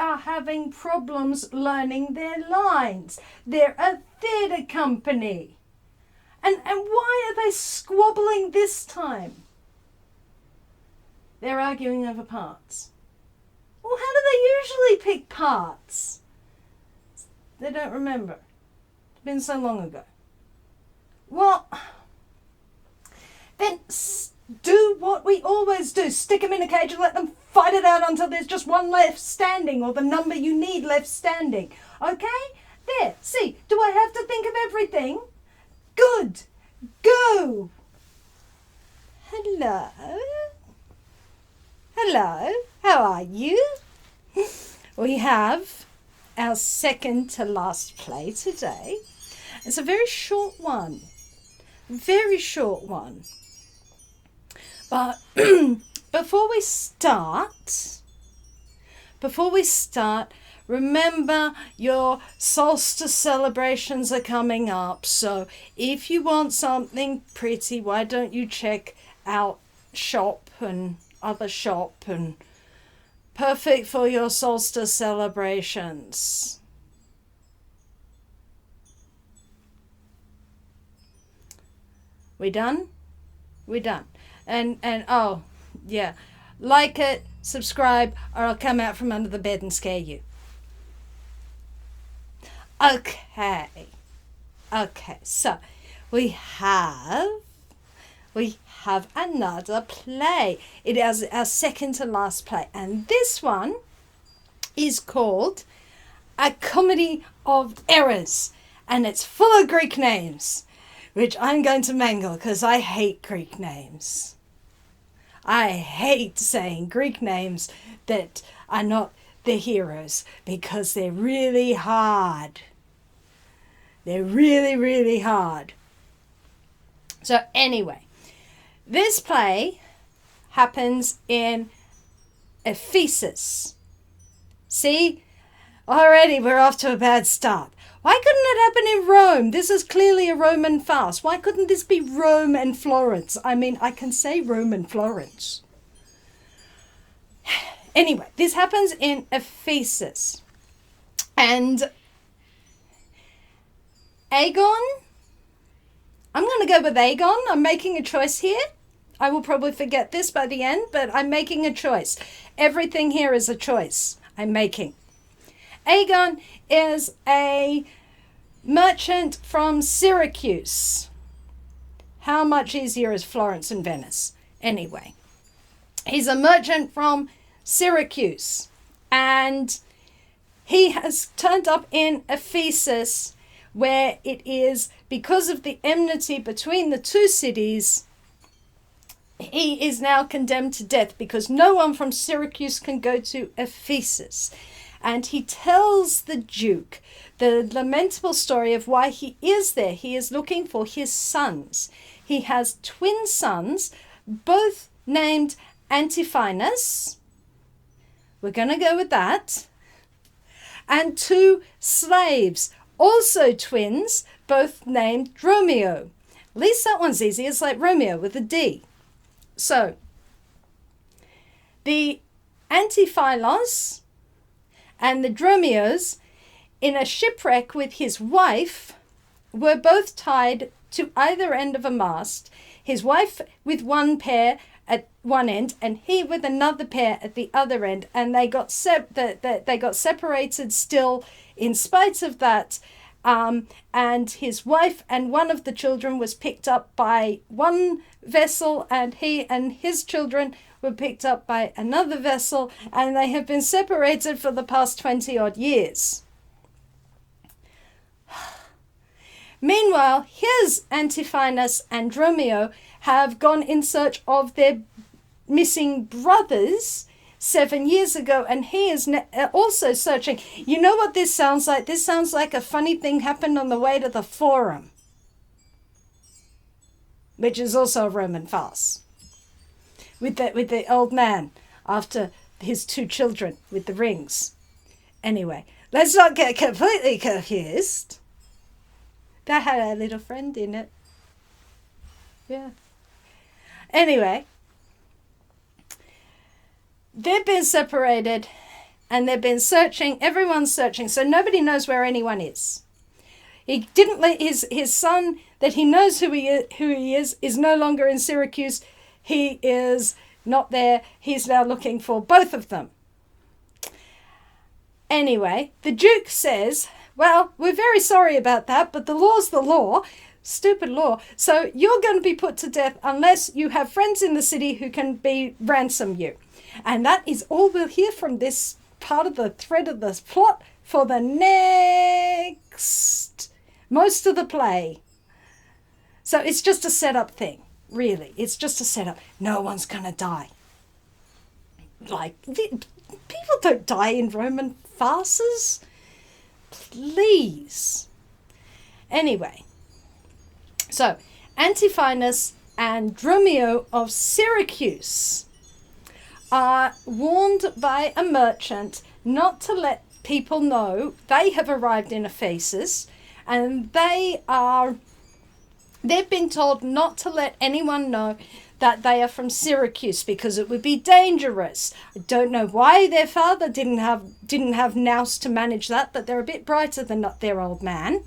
are having problems learning their lines. They're a theatre company. And why are they squabbling this time? They're arguing over parts. Well, how do they usually pick parts? They don't remember. It's been so long ago. Well, then do what we always do. Stick them in a cage and let them fight it out until there's just one left standing, or the number you need left standing. Okay? There. See, do I have to think of everything? Good. Go. Hello. Hello. How are you? We have our second to last play today. It's a very short one. Very short one. But before we start, remember your solstice celebrations are coming up. So if you want something pretty, why don't you check out Shop and other shop, and perfect for your solstice celebrations. We done? We done. And oh, yeah. Like it, subscribe, or I'll come out from under the bed and scare you. Okay. Okay, so we have another play. It is our second to last play. And this one is called A Comedy of Errors. And it's full of Greek names, which I'm going to mangle because I hate Greek names. I hate saying Greek names that are not the heroes because they're really hard. They're really, really hard. So anyway, this play happens in Ephesus. See? Already we're off to a bad start. Why couldn't it happen in Rome? This is clearly a Roman farce. Why couldn't this be Rome and Florence? I mean, I can say Rome and Florence. Anyway, this happens in Ephesus. And Aegon, I'm going to go with Aegon. I'm making a choice here. I will probably forget this by the end, but I'm making a choice. Everything here is a choice I'm making. Aegon is a merchant from Syracuse. How much easier is Florence and Venice? Anyway, he's a merchant from Syracuse, and he has turned up in Ephesus, where it is, because of the enmity between the two cities, he is now condemned to death because no one from Syracuse can go to Ephesus. And he tells the Duke the lamentable story of why he is there. He is looking for his sons. He has twin sons, both named Antiphanes. We're going to go with that. And two slaves, also twins, both named Romeo. At least that one's easy. It's like Romeo with a D. So, the Antiphalos and the Dromios, in a shipwreck with his wife, were both tied to either end of a mast. His wife with one pair at one end, and he with another pair at the other end, and they got separated still in spite of that. And his wife and one of the children was picked up by one vessel, and he and his children were picked up by another vessel, and they have been separated for the past 20 odd years. Meanwhile, his Antiphanes and Romeo have gone in search of their missing brothers 7 years ago, and he is also searching. You know what this sounds like? This sounds like a funny thing happened on the way to the Forum, which is also a Roman farce, with the old man after his two children with the rings. Anyway, let's not get completely confused. That had a little friend in it. Yeah. Anyway, they've been separated, and they've been searching. Everyone's searching, so nobody knows where anyone is. He didn't let his son, that he knows who he is no longer in Syracuse. He is not there. He's now looking for both of them. Anyway, the Duke says, well, we're very sorry about that, but the law's the law. Stupid law. So you're going to be put to death unless you have friends in the city who can ransom you. And that is all we'll hear from this part of the thread of the plot for the most of the play. So it's just a setup thing, really. It's just a setup. No one's going to die. Like, people don't die in Roman farces. Please. Anyway, so Antiphinus and Dromio of Syracuse are warned by a merchant not to let people know they have arrived in Ephesus, and they've been told not to let anyone know that they are from Syracuse because it would be dangerous. I don't know why their father didn't have nous to manage that, but they're a bit brighter than their old man.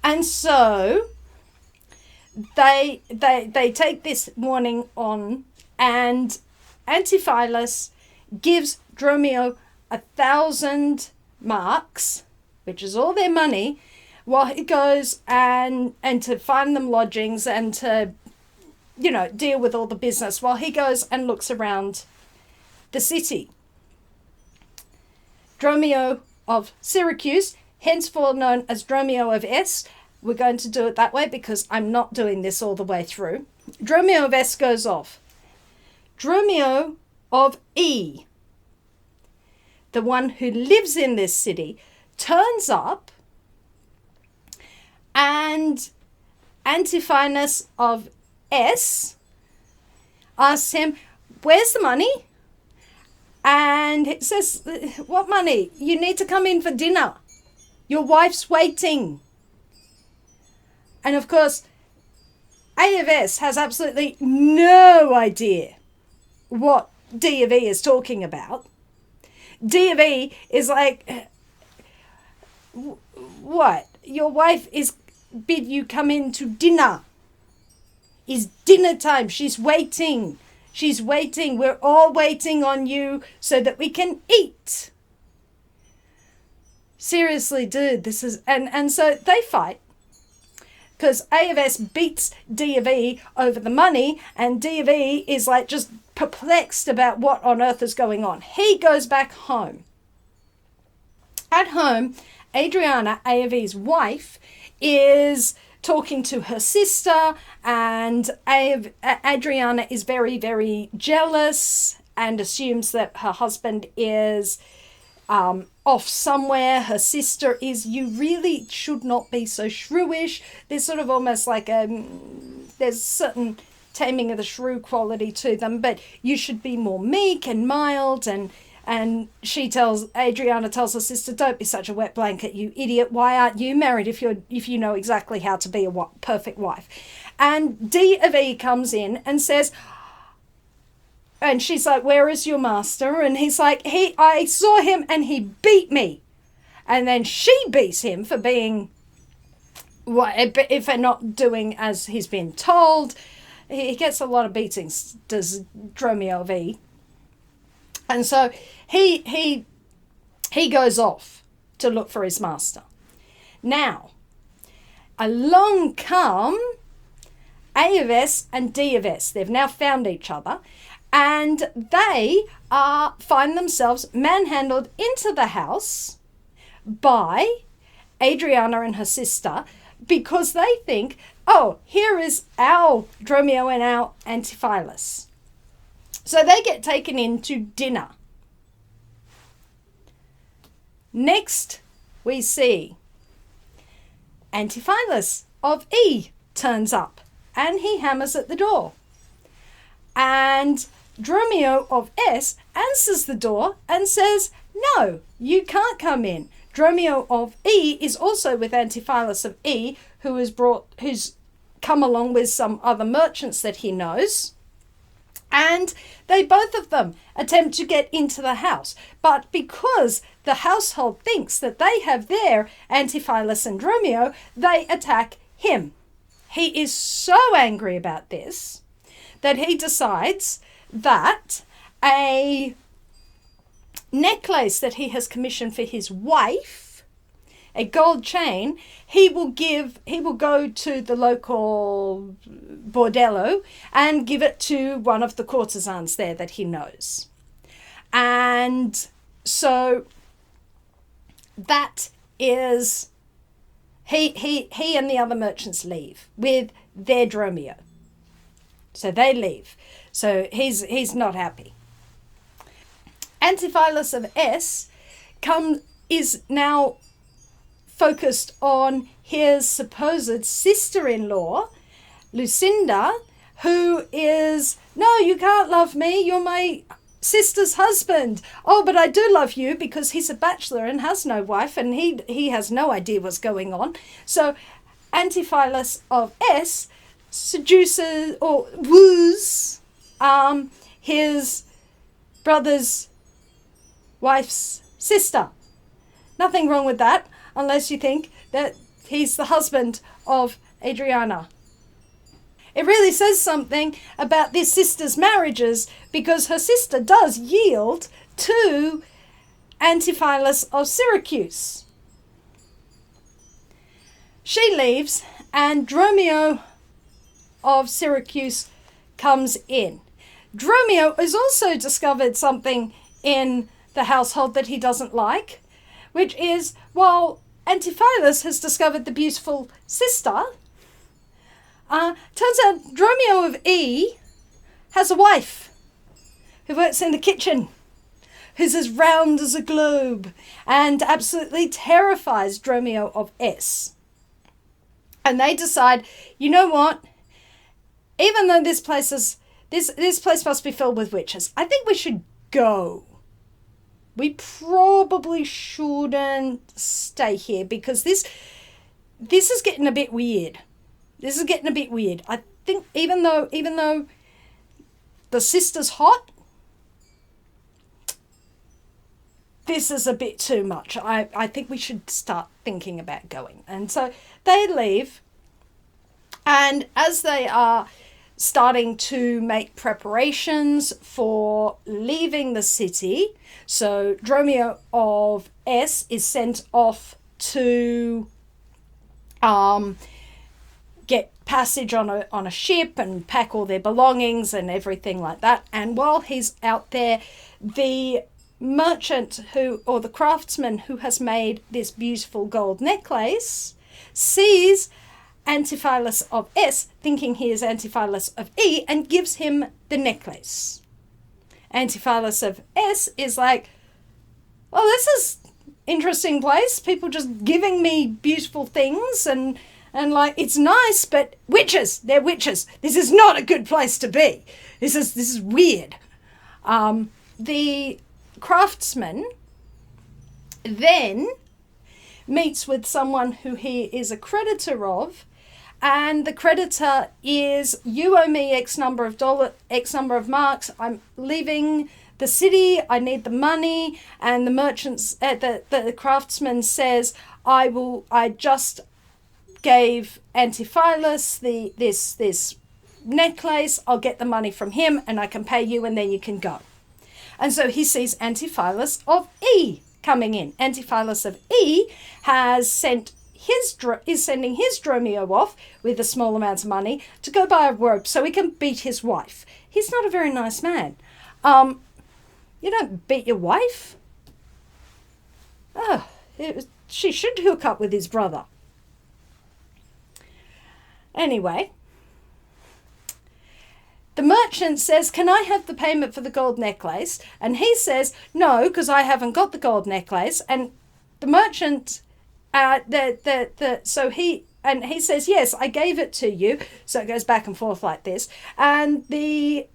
And so they take this warning on, and Antipholus gives Dromio 1,000 marks, which is all their money, while he goes and to find them lodgings and to, deal with all the business, while he goes and looks around the city. Dromio of Syracuse, henceforth known as Dromio of S. We're going to do it that way because I'm not doing this all the way through. Dromio of S goes off. Dromio of E, the one who lives in this city, turns up, and Antiphinus of S asks him, where's the money? And it says, what money? You need to come in for dinner. Your wife's waiting. And of course, A of S has absolutely no idea what D of E is talking about. D of E is like, what? Your wife is bid you come in to dinner. It's dinner time. She's waiting. She's waiting. We're all waiting on you so that we can eat. Seriously, dude, this is... And so they fight because A of S beats D of E over the money, and D of E is like just perplexed about what on earth is going on. He goes back home. At home, Adriana, A of E's wife, is talking to her sister, and Adriana is very, very jealous and assumes that her husband is off somewhere. Her sister is, you really should not be so shrewish. There's sort of almost like there's certain taming of the shrew quality to them, but you should be more meek and mild. And Adriana tells her sister, don't be such a wet blanket, you idiot. Why aren't you married if you know exactly how to be a perfect wife? And D of E comes in and says, and she's like, where is your master? And he's like, I saw him and he beat me. And then she beats him for being, if they're not doing as he's been told. He gets a lot of beatings, does Dromio of E. And so he goes off to look for his master. Now, along come A of S and D of S. They've now found each other, and they find themselves manhandled into the house by Adriana and her sister because they think, oh, here is our Dromio and our Antipholus. So they get taken into dinner. Next, we see Antipholus of E turns up, and he hammers at the door. And Dromio of S answers the door and says, no, you can't come in. Dromio of E is also with Antipholus of E, who's come along with some other merchants that he knows. And they both of them attempt to get into the house. But because the household thinks that they have their Antipholus and Dromio, they attack him. He is so angry about this that he decides that a necklace that he has commissioned for his wife, a gold chain, he will go to the local bordello and give it to one of the courtesans there that he knows. And so that is, he and the other merchants leave with their Dromio. So they leave. So he's not happy. Antipholus of S is now focused on his supposed sister-in-law, Lucinda, who is, no, you can't love me, you're my sister's husband. Oh, but I do love you, because he's a bachelor and has no wife, and he has no idea what's going on. So Antipholus of S seduces or woos his brother's wife's sister. Nothing wrong with that, unless you think that he's the husband of Adriana. It really says something about this sister's marriages, because her sister does yield to Antipholus of Syracuse. She leaves, and Dromio of Syracuse comes in. Dromio has also discovered something in the household that he doesn't like, which is, while Antipholus has discovered the beautiful sister, turns out Dromio of E has a wife who works in the kitchen, who's as round as a globe, and absolutely terrifies Dromio of S. And they decide, you know what? Even though this place must be filled with witches, I think we should go. We probably shouldn't stay here, because this is getting a bit weird. This is getting a bit weird. I think even though the sister's hot, this is a bit too much. I think we should start thinking about going. And so they leave, and as they are starting to make preparations for leaving the city, so Dromio of S is sent off to get passage on a ship and pack all their belongings and everything like that. And while he's out there, the merchant or the craftsman who has made this beautiful gold necklace sees Antipholus of S, thinking he is Antipholus of E, and gives him the necklace. Antipholus of S is like, oh, this is interesting place. People just giving me beautiful things, and like, it's nice, but witches, they're witches. This is not a good place to be. This is weird. The craftsman then meets with someone who he is a creditor of, and the creditor is, you owe me X number of marks, I'm leaving the city, I need the money. And the merchants, the craftsman says, I just gave Antipholus this necklace, I'll get the money from him and I can pay you, and then you can go. And so he sees Antipholus of E coming in. Antipholus of E is sending his Dromio off with a small amount of money to go buy a rope so he can beat his wife. He's not a very nice man. You don't beat your wife. She should hook up with his brother. Anyway, the merchant says, can I have the payment for the gold necklace? And he says, no, because I haven't got the gold necklace. And the merchant, he says, yes, I gave it to you. So it goes back and forth like this. And the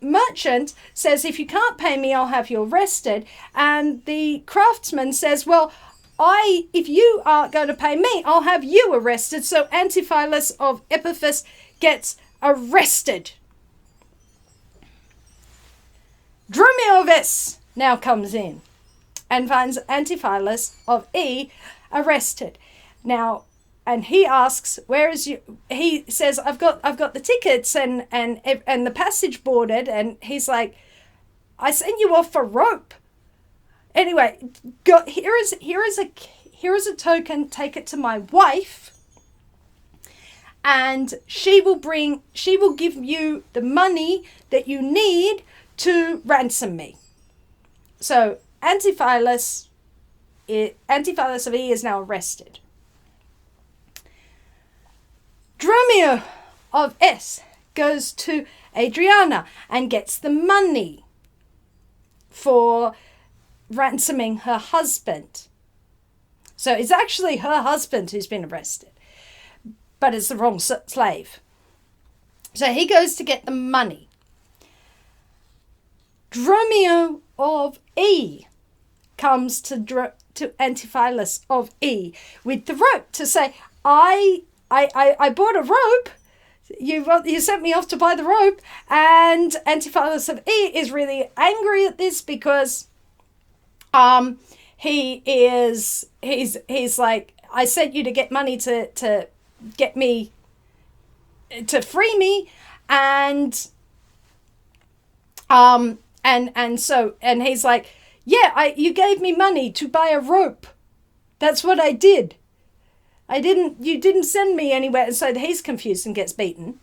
merchant says, if you can't pay me, I'll have you arrested. And the craftsman says, well, if you aren't going to pay me, I'll have you arrested. So Antipholus of Ephesus gets arrested. Dromio of S now comes in and finds Antipholus of E arrested. Now, and he asks, "Where is you?" He says, "I've got the tickets and the passage boarded." And he's like, "I sent you off for rope." Anyway, here is a token. Take it to my wife, and she will give you the money that you need to ransom me. So Antipholus of E is now arrested. Dromio of S goes to Adriana and gets the money for ransoming her husband. So it's actually her husband who's been arrested, but it's the wrong slave. So he goes to get the money. Dromio of E comes to Antipholus of E with the rope to say, I bought a rope. You sent me off to buy the rope. And Antipholus of E is really angry at this because he's like, I sent you to get money to get me to free me, and he's like, yeah, you gave me money to buy a rope. That's what I did. You didn't send me anywhere. And so he's confused and gets beaten.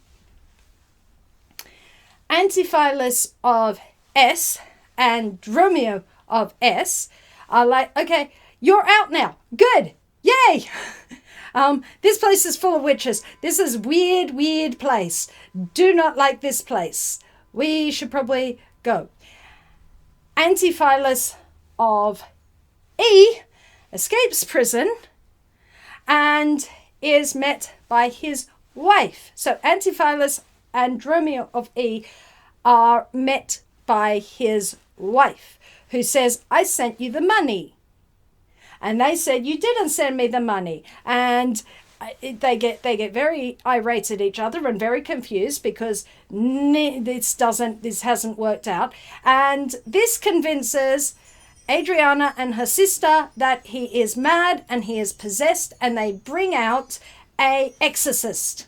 Antipholus of S and Dromio of S are like, okay, you're out now. Good. Yay. This place is full of witches. This is weird place. Do not like this place. We should probably go. Antipholus of E escapes prison and is met by his wife. So Antipholus and Dromio of E are met by his wife, who says, I sent you the money. And they said, you didn't send me the money. And they get very irate at each other and very confused because this hasn't worked out. And this convinces Adriana and her sister that he is mad and he is possessed, and they bring out an exorcist.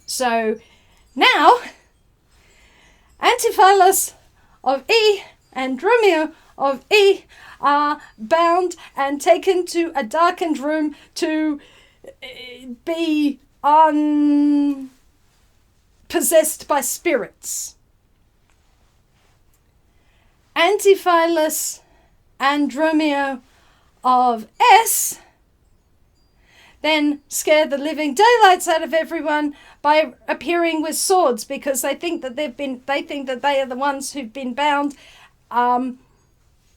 So now Antipholus of E and Dromio of E are bound and taken to a darkened room to be possessed by spirits. Antipholus and Dromio of S then scare the living daylights out of everyone by appearing with swords, because they think that they are the ones who've been bound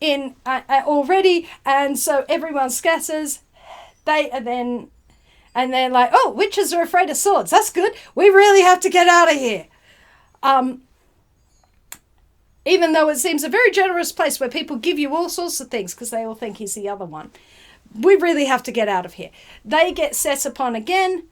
already, and so everyone scatters. They are then, and they're like, oh, witches are afraid of swords. That's good. We really have to get out of here. Even though it seems a very generous place where people give you all sorts of things because they all think he's the other one. We really have to get out of here. They get set upon again.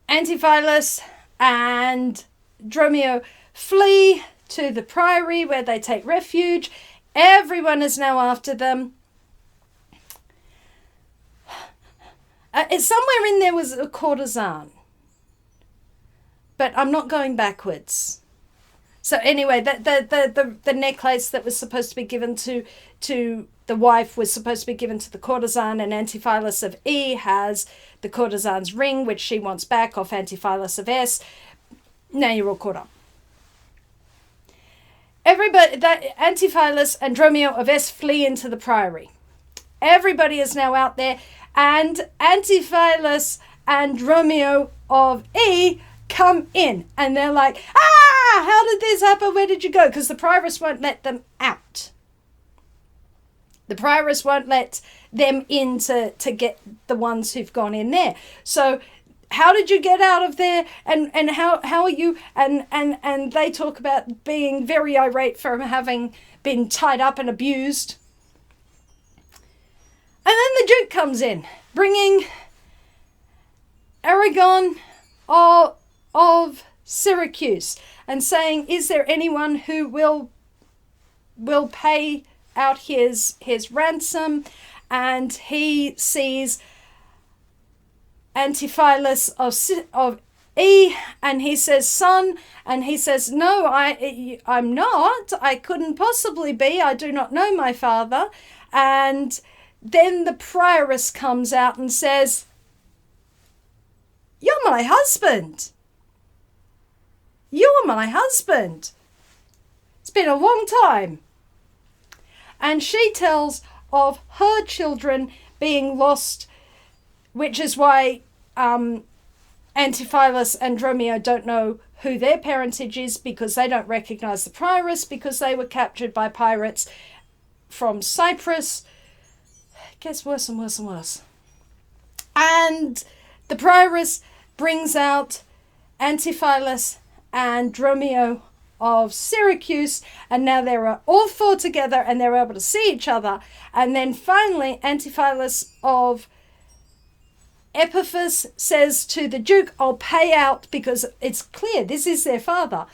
Antipholus and Dromio flee to the priory where they take refuge. Everyone is now after them. Somewhere in there was a courtesan, but I'm not going backwards. So anyway, the necklace that was supposed to be given to the wife was supposed to be given to the courtesan, and Antipholus of E has the courtesan's ring, which she wants back off Antipholus of S. Now you're all caught up. Antipholus and Dromio of S flee into the priory. Everybody is now out there, and Antipholus and Dromio of E come in, and they're like, how did this happen? Where did you go? Because the prioress won't let them out. The prioress won't let them in to get the ones who've gone in there. So how did you get out of there? And how are you? And they talk about being very irate from having been tied up and abused. And then the Duke comes in, bringing Aragon of Syracuse, and saying, is there anyone who will pay out his ransom? And he sees Antipholus of and he says, son, and he says, no, I'm not. I couldn't possibly be. I do not know my father. And then the prioress comes out and says, you're my husband. You are my husband. It's been a long time. And she tells of her children being lost, which is why Antipholus and Dromio don't know who their parentage is, because they don't recognize the prioress, because they were captured by pirates from Cyprus. It gets worse and worse and worse. And the prioress brings out Antipholus and Dromio of Syracuse, and now they're all four together and they're able to see each other. And then finally Antipholus of Ephesus says to the Duke, I'll pay out, because it's clear this is their father,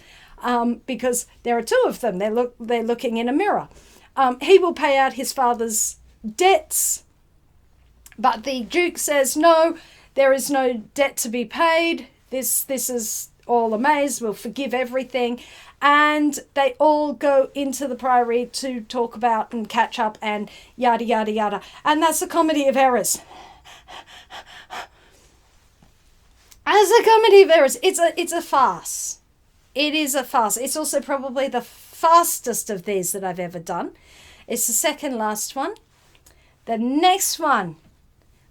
because there are two of them. They're looking in a mirror. He will pay out his father's debts, but the Duke says, no, there is no debt to be paid. This is all a maze. We'll forgive everything. And they all go into the priory to talk about and catch up and yada, yada, yada. And that's a comedy of errors. As a comedy of errors, it's a farce. It is a farce. It's also probably the fastest of these that I've ever done. It's the second last one. The next one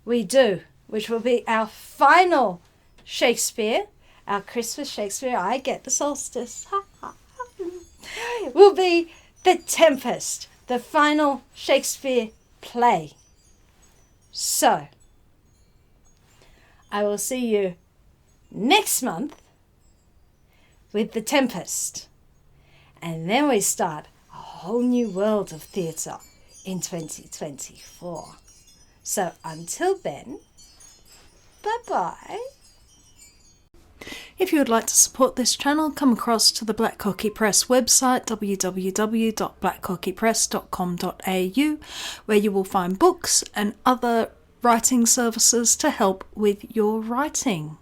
we do, which will be our final Shakespeare, our Christmas Shakespeare, I get the solstice, will be The Tempest, the final Shakespeare play. So, I will see you next month with The Tempest, and then we start a whole new world of theatre in 2024. So until then, bye-bye. If you would like to support this channel, come across to the Black Cockie Press website, www.blackcockiepress.com.au, where you will find books and other writing services to help with your writing.